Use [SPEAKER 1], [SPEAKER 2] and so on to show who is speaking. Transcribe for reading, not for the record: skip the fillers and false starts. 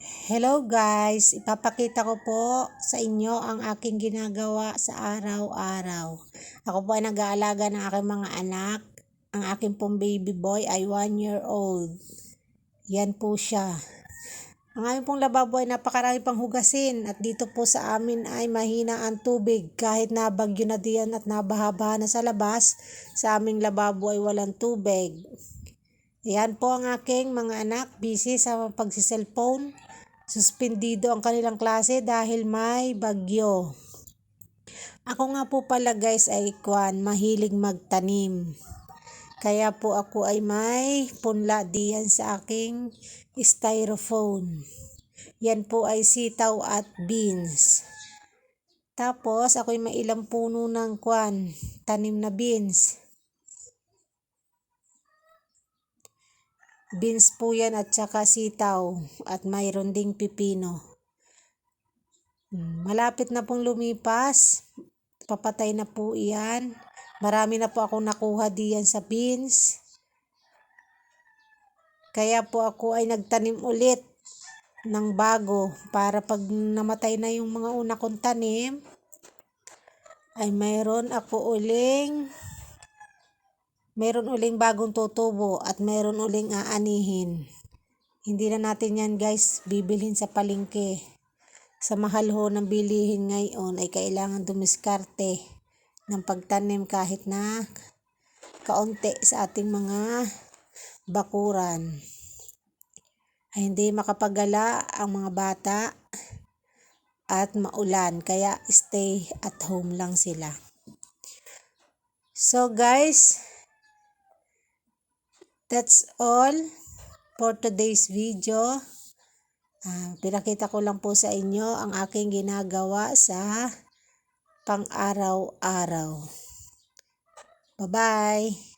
[SPEAKER 1] Hello guys, ipapakita ko po sa inyo ang aking ginagawa sa araw-araw. Ako po ay nag-aalaga ng aking mga anak. Ang aking pong baby boy ay 1 year old. Yan po siya. Ang aming pong lababo ay napakarami pang hugasin at dito po sa amin ay mahina ang tubig. Kahit nabagyo na diyan at nabaha-baha na sa labas, sa aming lababo ay walang tubig. Yan po ang aking mga anak, busy sa pagsiselfone. Suspendido ang kanilang klase dahil may bagyo. Ako nga po pala guys ay mahilig magtanim. Kaya po ako ay may punla diyan sa aking styrofoam. Yan po ay sitaw at beans. Tapos ako ay may ilang puno ng tanim na beans. Beans po yan at saka sitaw at mayroon ding pipino. Malapit na pong lumipas. Papatay na po iyan. Marami na po akong nakuha diyan sa beans. Kaya po ako ay nagtanim ulit ng bago para pag namatay na yung mga una kong tanim ay mayroon uling bagong tutubo at mayroon uling aanihin. Hindi na natin yan guys bibilhin sa palengke. Sa mahal ho ng bilihin ngayon ay kailangan dumiskarte ng pagtanim kahit na kaunti sa ating mga bakuran. Ay hindi makapagala ang mga bata at maulan kaya stay at home lang sila. So guys, that's all for today's video. Pinakita ko lang po sa inyo ang aking ginagawa sa pang-araw-araw. Bye-bye!